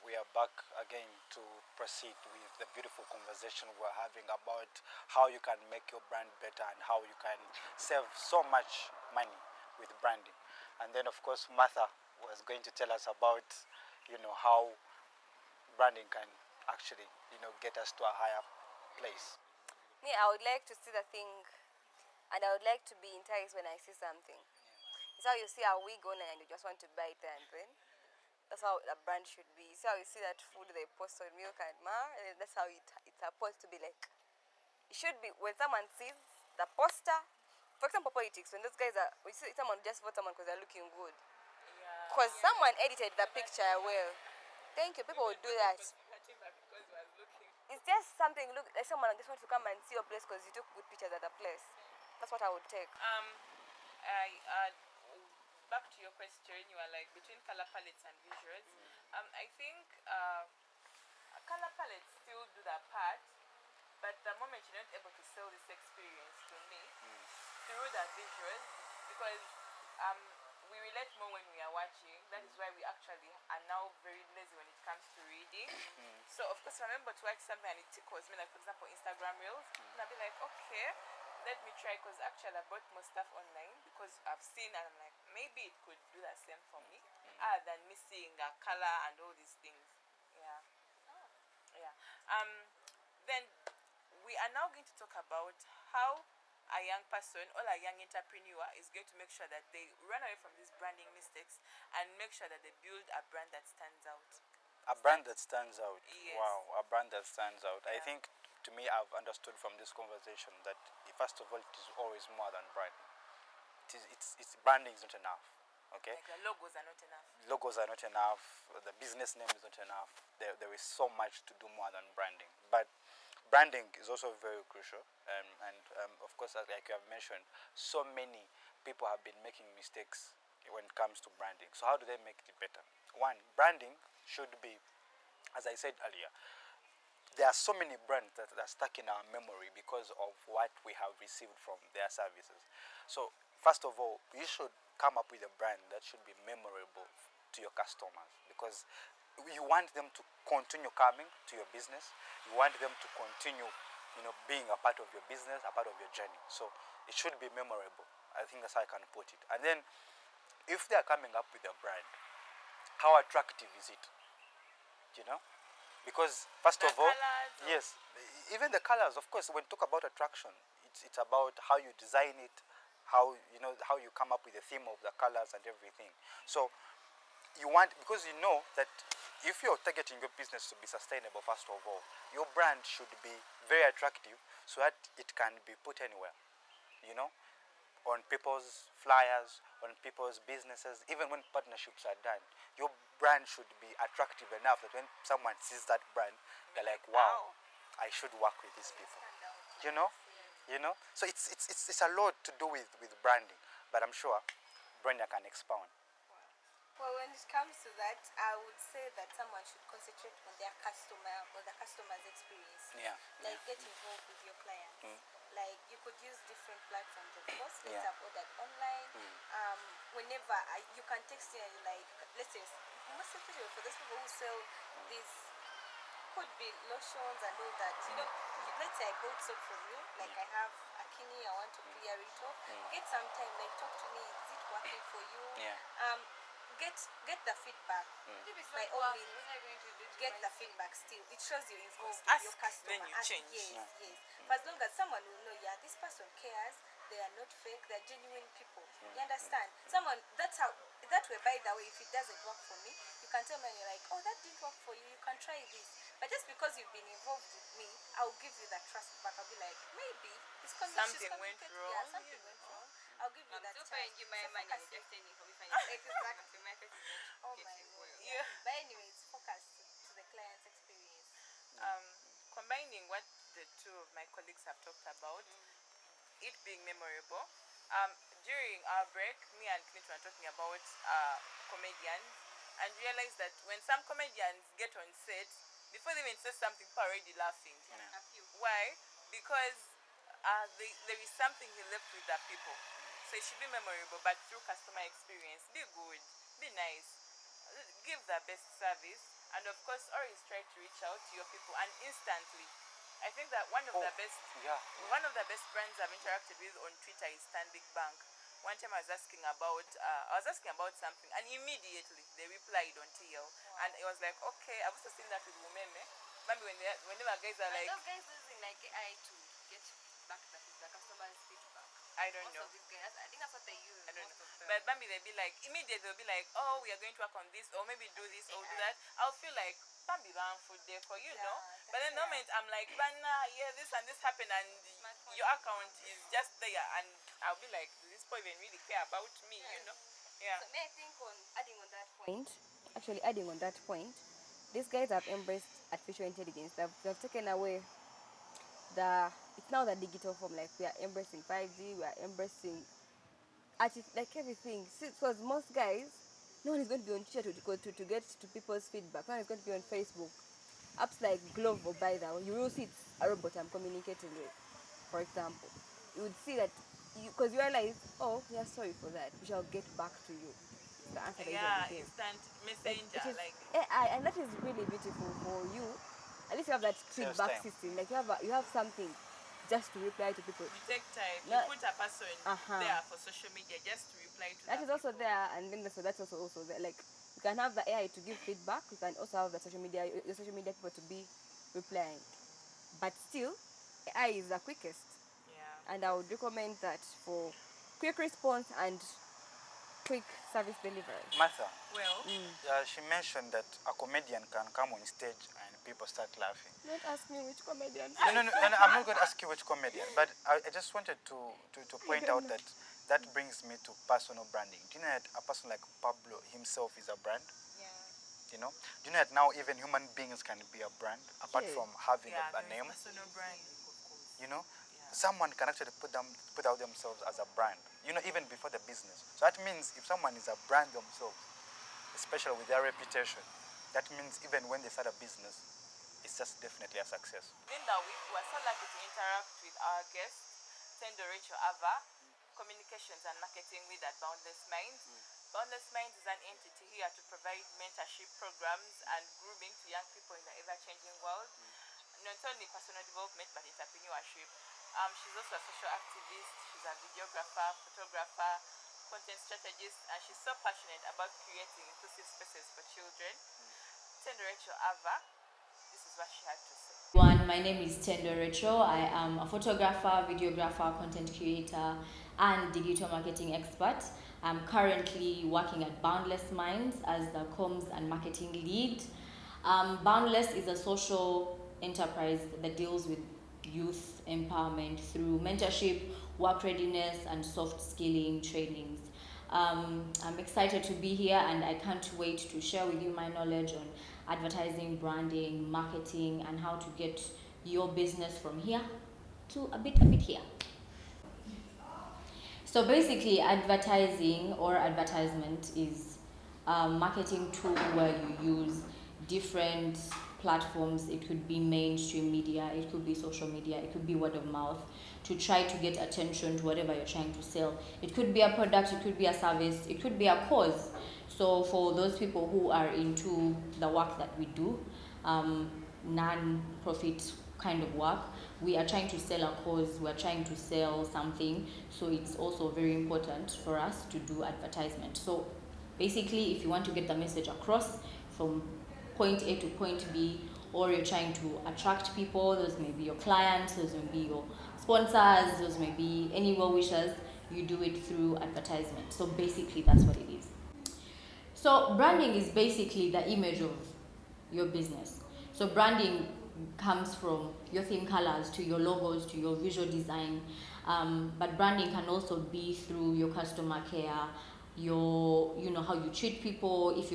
we are back again to proceed with the beautiful conversation we're having about how you can make your brand better and how you can save so much money with branding. And then, of course, Martha was going to tell us about, how branding can actually, get us to a higher place. Me, I would like to see the thing, and I would like to be enticed when I see something. It's how you see a wig on and you just want to buy it and then. That's how a brand should be. So you see that food they post on Milk and and that's how it's supposed to be like. It should be when someone sees the poster, for example, politics, when those guys are, we see someone just vote someone because they're looking good. Because someone edited the picture well. Thank you, people would do that. It's just something, look, like someone just wants to come and see your place because you took good pictures at the place. That's what I would take. Back to your question, you are like between color palettes and visuals. I think color palettes still do that part, but the moment you're not able to sell this experience to me through the visuals, because we relate more when we are watching. That is why we actually are now very lazy when it comes to reading. So of course, I remember to watch something and it tickles me, like for example Instagram reels, and I'll be like, okay, let me try, because actually I bought more stuff online because I've seen and I'm like, maybe it could do the same for me, other than missing a color and all these things. Yeah. Yeah. Then we are now going to talk about how a young person or a young entrepreneur is going to make sure that they run away from these branding mistakes and make sure that they build a brand that stands out. A brand that stands out. Yes. Wow, a brand that stands out. Yeah. I think, to me, I've understood from this conversation that, first of all, it is always more than branding. It's branding is not enough. Okay. Like the logos are not enough. Logos are not enough. The business name is not enough. There is so much to do more than branding. But branding is also very crucial. Of course, like you have mentioned, so many people have been making mistakes when it comes to branding. So how do they make it better? One, branding should be, as I said earlier, there are so many brands that are stuck in our memory because of what we have received from their services. So first of all, you should come up with a brand that should be memorable to your customers, because you want them to continue coming to your business. You want them to continue, being a part of your business, a part of your journey. So it should be memorable. I think that's how I can put it. And then if they are coming up with a brand, how attractive is it? Because first of all, yes, even the colors, of course, when you talk about attraction, it's about how you design it, how you come up with the theme of the colors and everything. So you want, because you know that if you're targeting your business to be sustainable, first of all, your brand should be very attractive so that it can be put anywhere, on people's flyers, on people's businesses. Even when partnerships are done, your brand should be attractive enough that when someone sees that brand, they're like, wow, I should work with these people. So it's a lot to do with branding, but I'm sure Brenda can expound. Well, when it comes to that, I would say that someone should concentrate on their customer's experience. Yeah. Like get involved with your clients. Like you could use different platforms, of course. Yeah. Have ordered online. Whenever you can text me and you're like, let's say, most especially for those people who sell these, could be lotions and all that. Let's say I bought soap from you. Like I have a kidney, I want to clear it off. Get some time, like talk to me. Is it working for you? Yeah. Get the feedback. By all means, get the feedback still. It shows your influence with your customer. Then you change. Yes. But as long as someone will know, this person cares, they are not fake, they are genuine people. You understand? That way, by the way, if it doesn't work for me, you can tell me and you're like, oh, that didn't work for you, you can try this. But just because you've been involved with me, I'll give you that trust back. I'll be like, maybe something went wrong. Yeah, something went wrong. I'll give you that I'm chance. so paying you my money. I'm just telling you for me. Exactly. My face is Oh not my getting God. well. Yeah. But anyways, focus to the client's experience. Combining what the two of my colleagues have talked about, it being memorable. During our break, me and Clint were talking about comedians, and realized that when some comedians get on set, before they even say something, people are already laughing. A few. Why? Because there is something he left with the people. So it should be memorable, but through customer experience. Be good, be nice, give the best service, and of course always try to reach out to your people and instantly. I think that one of the best brands I've interacted with on Twitter is Stanbic Bank. One time I was asking about something, and immediately they replied on TL. And it was like, okay, I've also seen that with Umeme. Maybe whenever guys are like, those guys using like AI to get back the customer's feedback. I don't Most know. of these guys, I think that's what they use. I don't most know. of them. But maybe they'll be like, immediately they'll be like, oh, we are going to work on this, or maybe do this, or do that. I'll feel like, Bambi food there for you, know? But then the moment I'm like, Bana, yeah, this and this happened, and your account is just there, and I'll be like, does this boy even really care about me, you know? Yeah. So may I think on adding on that point, these guys have embraced artificial intelligence. They've taken away it's now the digital form. Like we are embracing 5G, we are embracing like everything. Because most guys, no one is going to be on Twitter to get to people's feedback. No one is going to be on Facebook. Apps like Glove or By That, you will see it's a robot I'm communicating with. For example, you would see that because you realize, oh, we are sorry for that. We shall get back to you. It's the answer that Yeah, you give. instant messenger, Like AI, and that is really beautiful for you. At least you have that feedback time. system. Like you have something just to reply to people. you take time, No- you put a person there for social media just to reply to That is also there, and then that's also there. Like you can have the AI to give feedback. You can also have the your social media people to be replying. But still, AI is the quickest, Yeah. and I would recommend that for quick response and quick service delivery. Martha, Well, she mentioned that a comedian can come on stage and people start laughing. Don't ask me which comedian. No, I'm not going to ask you which comedian, but I just wanted to point out that brings me to personal branding. Do you know that a person like Pablo himself is a brand? Yeah. You know? Do you know that now even human beings can be a brand, apart Okay. from having yeah, a there is name? personal brand. You know? Someone can actually put out themselves as a brand, you know, even before the business. So that means if someone is a brand themselves, especially with their reputation, that means even when they start a business, it's just definitely a success. Within the week, we're so lucky to interact with our guest, Tendo Rachel Ava, Communications and Marketing Lead at Boundless Minds. Boundless Minds is an entity here to provide mentorship programs and grooming to young people in the ever-changing world. Not only personal development, but entrepreneurship. She's also a social activist, she's a videographer, photographer, content strategist, and she's so passionate about creating inclusive spaces for children. Tendo Rachel Ava, this is what she had to say. My name is Tendo Rachel. I am a photographer, videographer, content creator, and digital marketing expert. I'm currently working at Boundless Minds as the comms and marketing lead. Boundless is a social enterprise that deals with youth empowerment through mentorship, work readiness, and soft skilling trainings. I'm excited to be here, and I can't wait to share with you my knowledge on advertising, branding, marketing, and how to get your business from here to a bit here. So basically, advertising or advertisement is a marketing tool where you use different platforms. It could be mainstream media, it could be social media, it could be word of mouth, to try to get attention to whatever you're trying to sell. It could be a product, it could be a service, it could be a cause. So for those people who are into the work that we do, non-profit kind of work, we are trying to sell a cause, we're trying to sell something, so it's also very important for us to do advertisement. So basically, if you want to get the message across from point A to point B, or you're trying to attract people, those may be your clients, those may be your sponsors, those may be any well-wishers, you do it through advertisement. So basically, that's what it is. So branding is basically the image of your business. So branding comes from your theme colors to your logos to your visual design, but branding can also be through your customer care, your, you know, how you treat people. If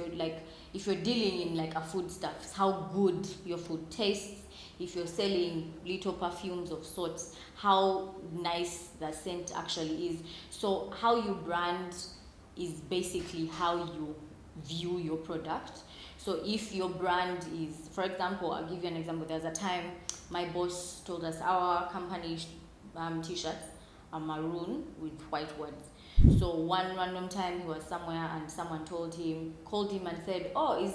you're dealing in like a food stuff, how good your food tastes. If you're selling little perfumes of sorts, how nice the scent actually is. So how you brand is basically how you view your product. So if your brand is, for example, I'll give you an example. There's a time my boss told us our company t-shirts are maroon with white words. So one random time he was somewhere and someone called him and said, "Oh, is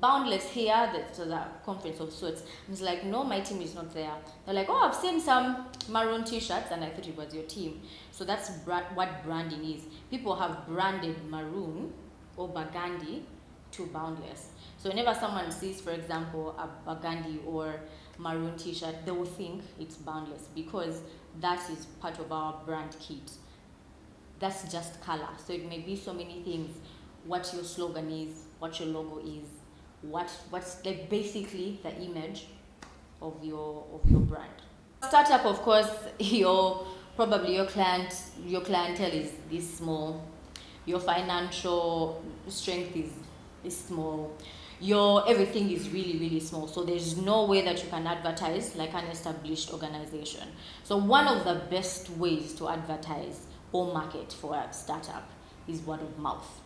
Boundless here?" That's the conference of sorts. And he's like, "No, my team is not there." They're like, "Oh, I've seen some maroon t-shirts and I thought it was your team." So that's what branding is. People have branded maroon or burgundy to Boundless. So whenever someone sees, for example, a burgundy or maroon t-shirt, they will think it's Boundless because that is part of our brand kit. That's just color. So it may be so many things. What your slogan is, what your logo is, what's like basically the image of your brand. Startup, of course, probably your clientele is this small. Your financial strength is small. Your everything is really, really small. So there's no way that you can advertise like an established organization. So one of the best ways to advertise or market for a startup is word of mouth.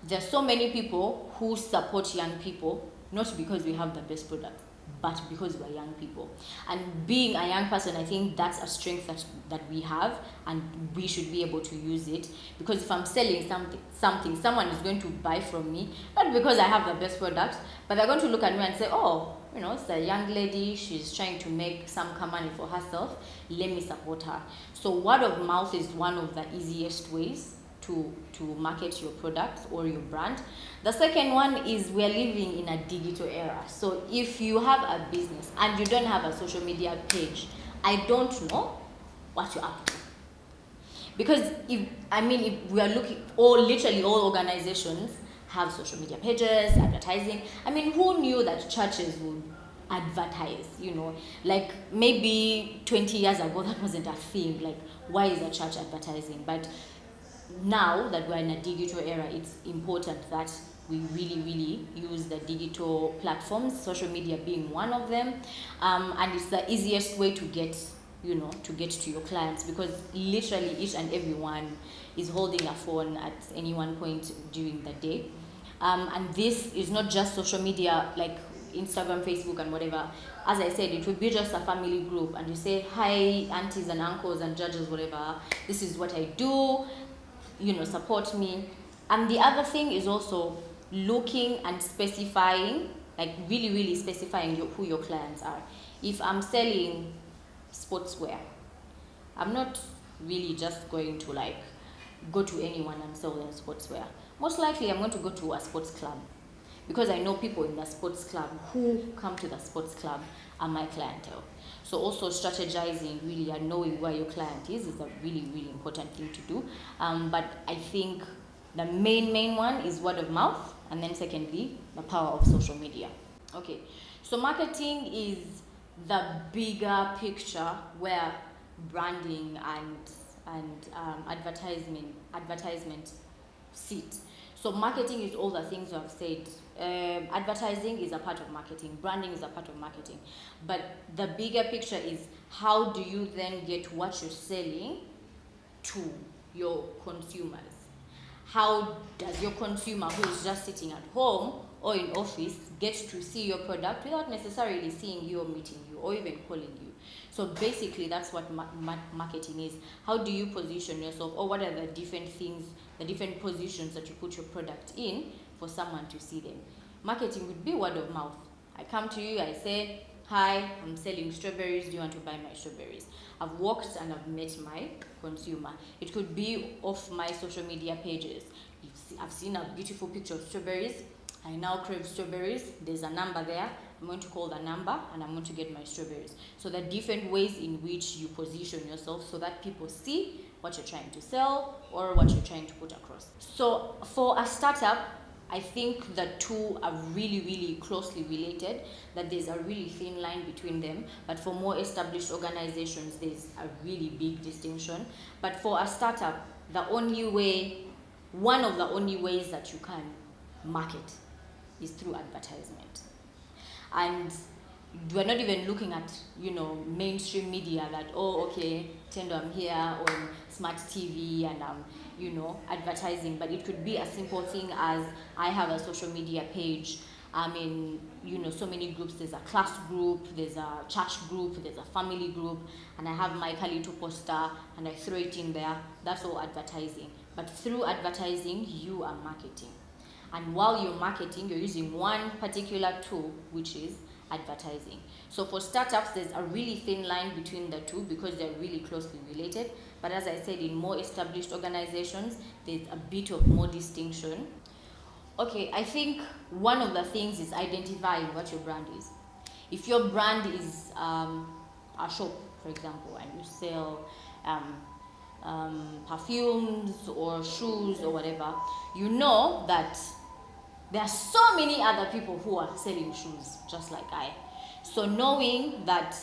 There's so many people who support young people, not because we have the best product, but because we're young people. And being a young person, I think that's a strength that we have, and we should be able to use it. Because if I'm selling something, someone is going to buy from me, not because I have the best product, but they're going to look at me and say, "Oh, it's a young lady, she's trying to make some money for herself, let me support her." So word of mouth is one of the easiest ways to market your products or your brand. The second one is we're living in a digital era. So if you have a business and you don't have a social media page, I don't know what you're up to. Because if we are looking, literally all organizations have social media pages, advertising. Who knew that churches would advertise, like maybe 20 years ago that wasn't a thing. Like, why is a church advertising? But now that we're in a digital era, it's important that we really, really use the digital platforms, social media being one of them, and it's the easiest way to get to your clients, because literally each and everyone is holding a phone at any one point during the day. And this is not just social media like Instagram, Facebook, and whatever. As I said, it would be just a family group, and you say, "Hi, aunties and uncles and judges, whatever. This is what I do. Support me." And the other thing is also looking and specifying, like really, really specifying who your clients are. If I'm selling sportswear, I'm not really just going to go to anyone and sell them sportswear. Most likely I'm going to go to a sports club, because I know people in the sports club who come to the sports club are my clientele. So also strategizing really and knowing where your client is a really, really important thing to do. But I think the main one is word of mouth, and then secondly, the power of social media. Okay, so marketing is the bigger picture where branding and advertisement sit. So marketing is all the things I've said. Advertising is a part of marketing. Branding is a part of marketing. But the bigger picture is, how do you then get what you're selling to your consumers? How does your consumer, who is just sitting at home or in office, get to see your product without necessarily seeing you or meeting you or even calling you? So basically that's what marketing is. How do you position yourself, or what are the different things, the different positions that you put your product in for someone to see them? Marketing would be word of mouth. I come to you, I say, "Hi, I'm selling strawberries, do you want to buy my strawberries?" I've walked and I've met my consumer. It could be off my social media pages. I've seen a beautiful picture of strawberries. I now crave strawberries. There's a number there. I'm going to call the number and I'm going to get my strawberries. So the different ways in which you position yourself so that people see what you're trying to sell or what you're trying to put across. So for a startup, I think the two are really, really closely related, that there's a really thin line between them. But for more established organizations, there's a really big distinction. But for a startup, one of the only ways that you can market is through advertisement. And we're not even looking at, mainstream media that, "Oh, okay, Tendo, I'm here on smart TV and I'm, advertising." But it could be a simple thing as, I have a social media page. I'm in, so many groups. There's a class group, there's a church group, there's a family group, and I have my Kalito poster and I throw it in there. That's all advertising. but through advertising, you are marketing. And while you're marketing, you're using one particular tool, which is advertising. So for startups, there's a really thin line between the two because they're really closely related. But as I said, in more established organizations, there's a bit of more distinction. Okay, I think one of the things is identifying what your brand is. If your brand is a shop, for example, and you sell perfumes or shoes or whatever, you know that there are so many other people who are selling shoes just like I. So knowing that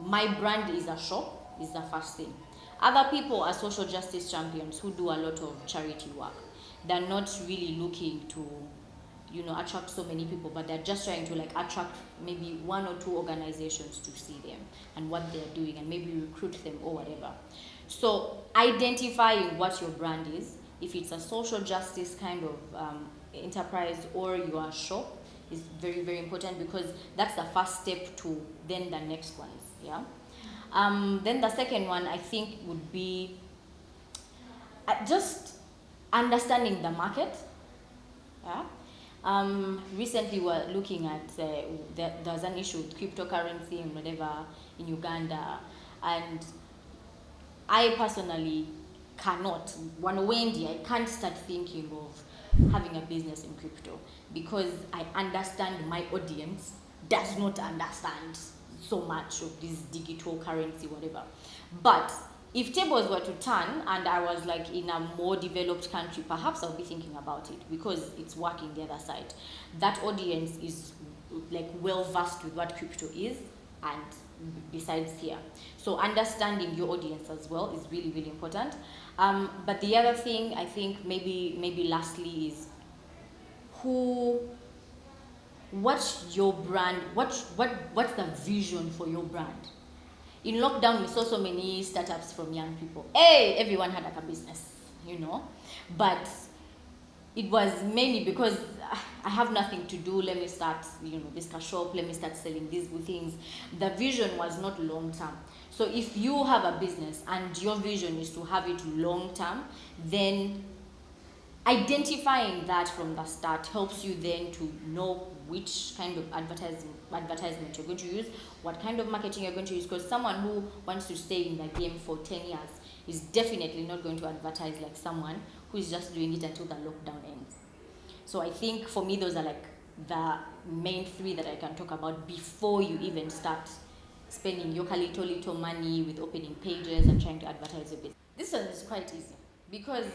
my brand is a shop is the first thing. Other people are social justice champions who do a lot of charity work. They're not really looking to, attract so many people, but they're just trying to attract maybe one or two organizations to see them and what they're doing and maybe recruit them or whatever. So identifying what your brand is, if it's a social justice kind of enterprise or you are a shop, is very, very important because that's the first step to then the next ones, yeah? Then the second one I think would be just understanding the market, yeah? Recently we're looking at, there's an issue with cryptocurrency and whatever in Uganda, and I personally cannot, I can't start thinking of having a business in crypto because I understand my audience does not understand so much of this digital currency, whatever. But if tables were to turn and I was in a more developed country, perhaps I'll be thinking about it because it's working the other side. That audience is well versed with what crypto is and besides here. So understanding your audience as well is really, really important. But the other thing I think maybe lastly is what's your brand, what's the vision for your brand? In lockdown, we saw so many startups from young people. Hey, everyone had a business, but it was mainly because I have nothing to do, let me start, this shop, let me start selling these things. The vision was not long term. So if you have a business and your vision is to have it long term, then identifying that from the start helps you then to know which kind of advertisement you're going to use, what kind of marketing you're going to use, because someone who wants to stay in the game for 10 years is definitely not going to advertise like someone who is just doing it until the lockdown ends. So I think for me, those are the main three that I can talk about before you even start spending your little money with opening pages and trying to advertise your business. This one is quite easy because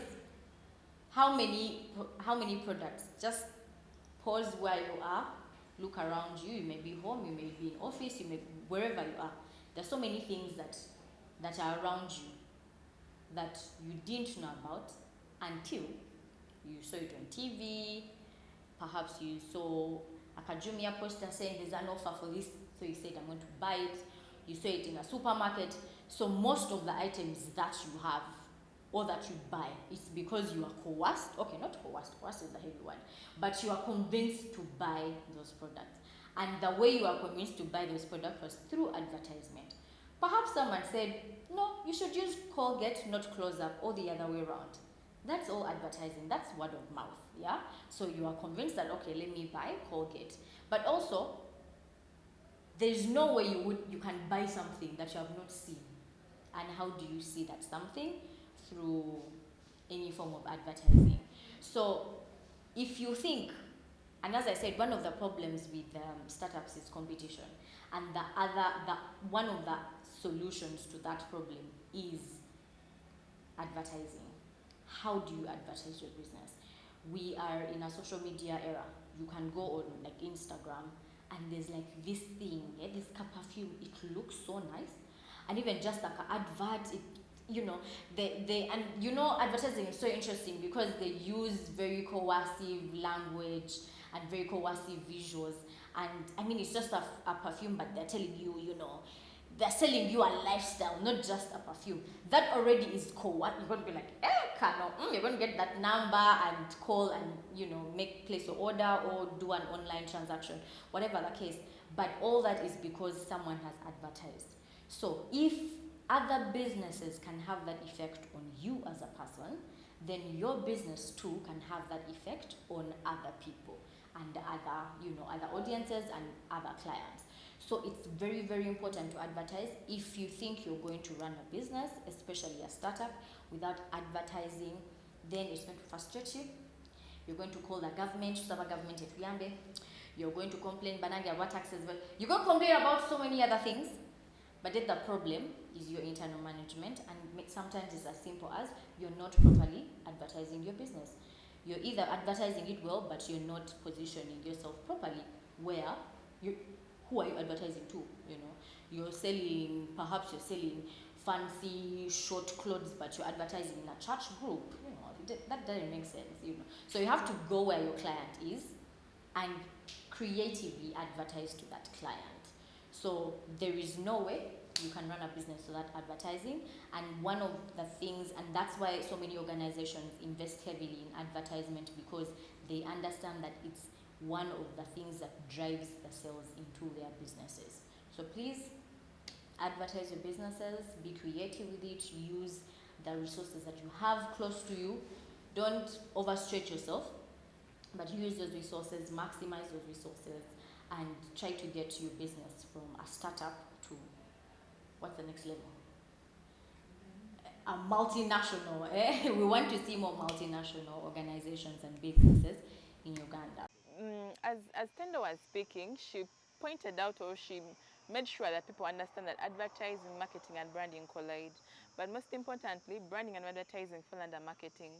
how many products? Just pause where you are, look around you. You may be home, you may be in office, you may be wherever you are. There's so many things that are around you that you didn't know about until you saw it on TV. Perhaps you saw a Kajumia poster saying there's an offer for this, so you said I'm going to buy it. You saw it in a supermarket. So most of the items that you have or that you buy, it's because you are coerced. Okay, not coerced is a heavy one, but you are convinced to buy those products. And the way you are convinced to buy those products was through advertisement. Perhaps someone said, no, you should use Colgate, not Close Up, or the other way around. That's all advertising. That's word of mouth, yeah? So you are convinced that, okay, let me buy Colgate. But also, there's no way you can buy something that you have not seen. And how do you see that something? Through any form of advertising. So if you think, and as I said, one of the problems with startups is competition. And one of the solutions to that problem is advertising. How do you advertise your business? We are in a social media era. You can go on Instagram and there's this thing, this perfume, it looks so nice. And even just an advert, advertising is so interesting because they use very coercive language and very coercive visuals. And I mean, it's just a perfume, but they're telling you, they're selling you a lifestyle, not just a perfume. That already is coercive. You're going to be like, you're going to get that number and call and, place your order or do an online transaction, whatever the case. But all that is because someone has advertised. So if other businesses can have that effect on you as a person, then your business too can have that effect on other people and other audiences and other clients. So it's very, very important to advertise. If you think you're going to run a business, especially a startup, without advertising, then it's going to frustrate you. You're going to call the government, Saba government at Yambe. You're going to complain, Bananga, what taxes, but you're going to complain about so many other things. But then the problem is your internal management, and sometimes it's as simple as you're not properly advertising your business. You're either advertising it well, but you're not positioning yourself properly. Who are you advertising to? Perhaps you're selling fancy short clothes, but you're advertising in a church group. That doesn't make sense. So you have to go where your client is and creatively advertise to that client. So there is no way you can run a business without advertising. And one of the things, and that's why so many organizations invest heavily in advertisement, because they understand that it's one of the things that drives the sales into their businesses. So please advertise your businesses, be creative with it, use the resources that you have close to you. Don't overstretch yourself, but use those resources, maximize those resources, and try to get your business from a startup to what's the next level? A multinational. We want to see more multinational organizations and businesses in Uganda. As Tendo was speaking, she pointed out, or she made sure that people understand that advertising, marketing, and branding collide. But most importantly, branding and advertising fall under marketing.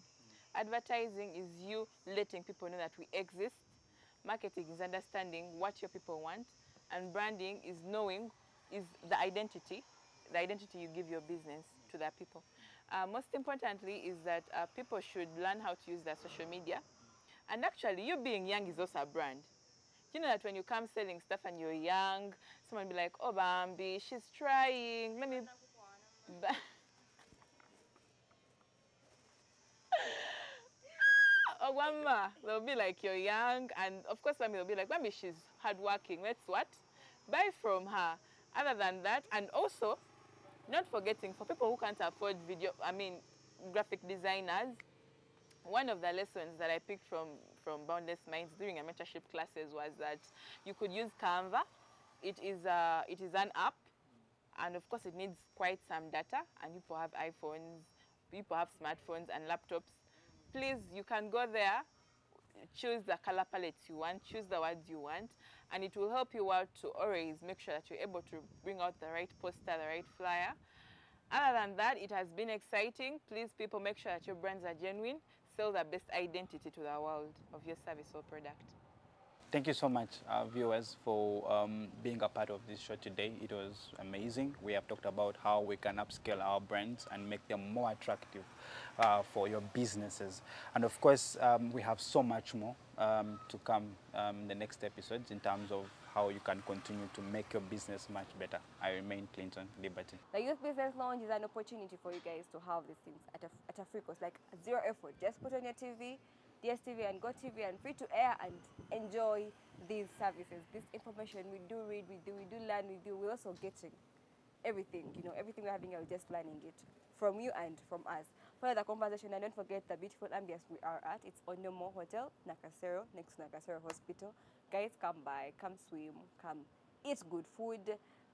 Advertising is you letting people know that we exist. Marketing is understanding what your people want. And branding is knowing, is the identity you give your business to the people. Most importantly is that people should learn how to use their social media. And actually, you being young is also a brand. You know that when you come selling stuff and you're young, someone will be like, oh, Bambi, she's trying. Let me... Oh, Wamba, they'll be like, you're young. And of course, Bambi will be like, Bambi, she's hardworking. Let's what? Buy from her. Other than that, and also, not forgetting, for people who can't afford graphic designers, one of the lessons that I picked from Boundless Minds during a mentorship classes was that you could use Canva. It is an app, and of course it needs quite some data, and people have iPhones, people have smartphones and laptops. Please, you can go there, choose the color palettes you want, choose the words you want, and it will help you out to always make sure that you're able to bring out the right poster, the right flyer. Other than that, it has been exciting. Please, people, make sure that your brands are genuine. Sell the best identity to the world of your service or product. Thank you so much, viewers, for being a part of this show today. It was amazing. We have talked about how we can upscale our brands and make them more attractive for your businesses. And of course, we have so much more to come in the next episodes in terms of how you can continue to make your business much better. I remain Clinton Liberty. The Youth Business Lounge is an opportunity for you guys to have these things at a free cost, like zero effort. Just put on your TV, DSTV and GOTV, and free to air, and enjoy these services. This information we do read, we do learn, we're also getting everything. Everything we're having here, we're just learning it from you and from us. Follow the conversation, and don't forget the beautiful ambience we are at. It's Onomo Hotel, Nakasero, next to Nakasero Hospital. Guys, come by, come swim, come eat good food,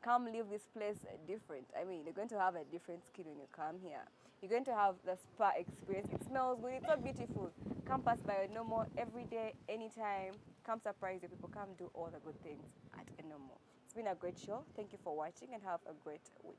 come live this place different. You're going to have a different skin when you come here. You're going to have the spa experience. It smells good, it's so beautiful. Come pass by Onomo every day, anytime. Come surprise your people, come do all the good things at Onomo. It's been a great show. Thank you for watching, and have a great week.